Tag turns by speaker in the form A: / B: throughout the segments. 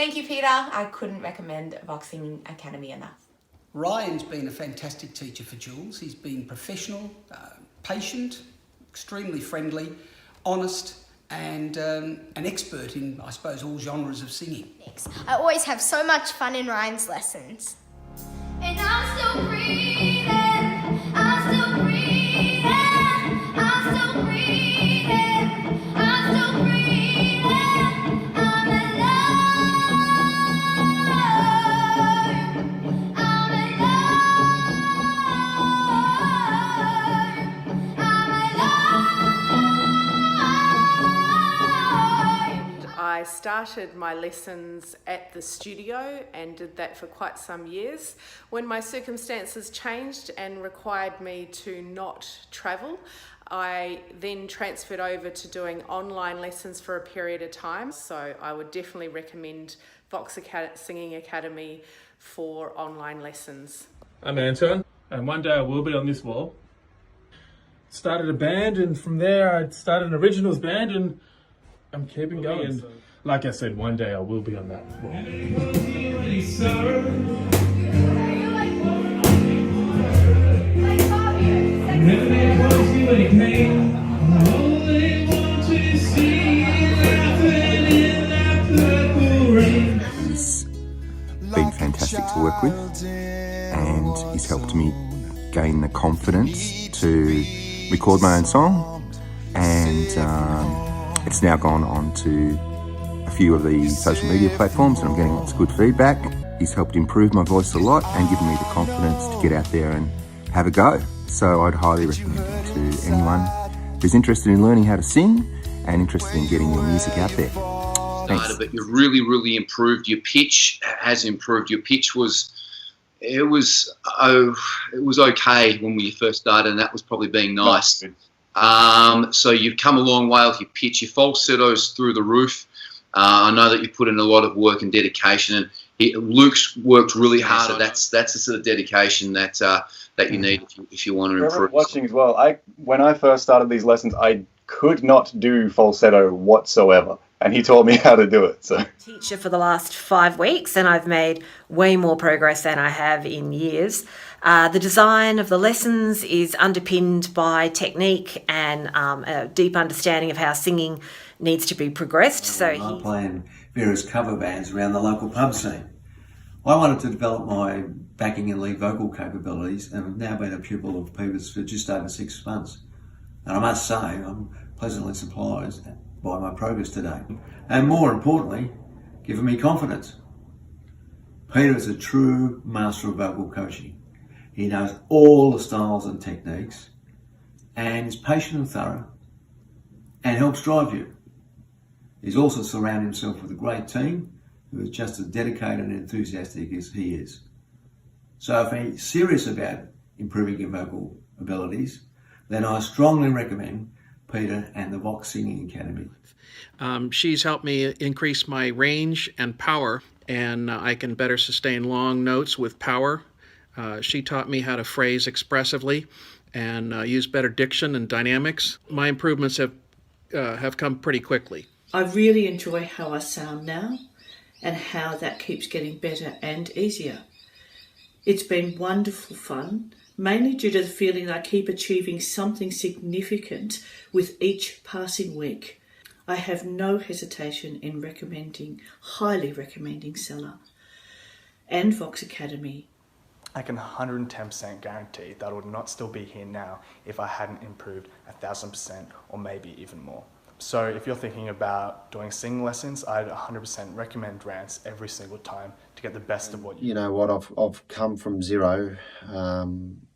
A: Thank you, Peter. I couldn't recommend Vox Singing Academy enough.
B: Ryan's been a fantastic teacher for Jules. He's been professional, patient, extremely friendly, honest, and an expert in, I suppose, all genres of singing.
C: I always have so much fun in Ryan's lessons.
D: And I'm still breathing, I'm still breathing, I'm still breathing, I'm still breathing, I'm alive, I'm alive.
E: I started my lessons at the studio and did that for quite some years. When my circumstances changed and required me to not travel, I then transferred over to doing online lessons for a period of time. So I would definitely recommend Vox Singing Academy for online lessons.
F: I'm Anton, and one day I will be on this wall. Started a band, and from there I started an originals band, and I'm keeping going. And like I said, one day I will be on that wall.
G: He's been fantastic to work with, and he's helped me gain the confidence to record my own song, and it's now gone on to a few of the social media platforms, and I'm getting lots of good feedback. He's helped improve my voice a lot and given me the confidence to get out there and have a go. So I'd highly recommend him to anyone who's interested in learning how to sing and interested in getting your music out there. Thanks.
H: But you've really improved. Your pitch has improved. Your pitch was okay when we first started, and that was probably being nice. So you've come a long way with your pitch. Your falsetto's through the roof. I know that you put in a lot of work and dedication, and Luke's worked really hard. That's the sort of dedication that you need if you want to improve.
I: Watching as well, when I first started these lessons, I could not do falsetto whatsoever, and he taught me how to do it. So,
J: Teacher for the last 5 weeks, and I've made way more progress than I have in years. The design of the lessons is underpinned by technique and a deep understanding of how singing needs to be progressed.
K: I'm playing various cover bands around the local pub scene. I wanted to develop my backing and lead vocal capabilities, and I've now been a pupil of Peter's for just over 6 months. And I must say, I'm pleasantly surprised by my progress today. And more importantly, given me confidence. Peter is a true master of vocal coaching. He knows all the styles and techniques, and is patient and thorough, and helps drive you. He's also surrounded himself with a great team who is just as dedicated and enthusiastic as he is. So if you're serious about improving your vocal abilities, then I strongly recommend Peter and the Vox Singing Academy.
L: She's helped me increase my range and power, and I can better sustain long notes with power. She taught me how to phrase expressively and use better diction and dynamics. My improvements have come pretty quickly.
M: I really enjoy how I sound now and how that keeps getting better and easier. It's been wonderful fun, mainly due to the feeling that I keep achieving something significant with each passing week. I have no hesitation in highly recommending Seller and Vox Academy.
N: I can 110% guarantee that I would not still be here now if I hadn't improved 1,000% or maybe even more. So if you're thinking about doing singing lessons, I'd 100% recommend Rance every single time to get the best of what
O: you know. What I've come from zero,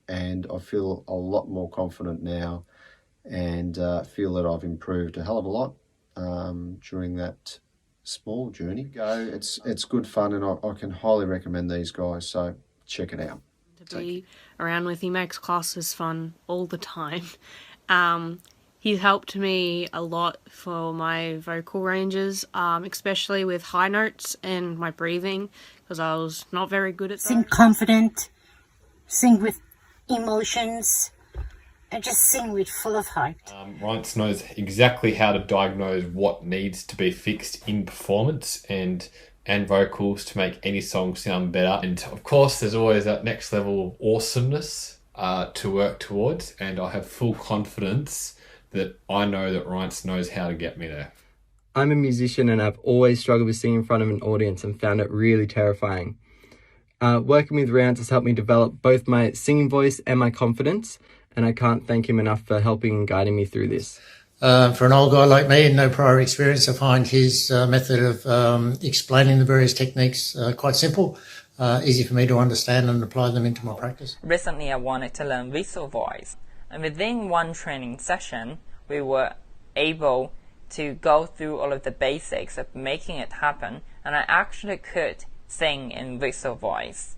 O: and I feel a lot more confident now, and feel that I've improved a hell of a lot during that small journey. It's good fun, and I can highly recommend these guys. So check it out.
P: To be around with, he makes classes fun all the time. He's helped me a lot for my vocal ranges, especially with high notes and my breathing, because I was not very good at that.
Q: Sing confident, sing with emotions, and just sing with full of heart.
R: Rance knows exactly how to diagnose what needs to be fixed in performance, and and vocals to make any song sound better. And of course, there's always that next level of awesomeness to work towards, and I have full confidence that I know that Reince knows how to get me there.
S: I'm a musician and I've always struggled with singing in front of an audience and found it really terrifying. Working with Reince has helped me develop both my singing voice and my confidence, and I can't thank him enough for helping and guiding me through this.
T: For an old guy like me and no prior experience, I find his method of explaining the various techniques quite simple, easy for me to understand and apply them into my practice.
U: Recently, I wanted to learn visual voice, and within one training session, we were able to go through all of the basics of making it happen, and I actually could sing in visual voice.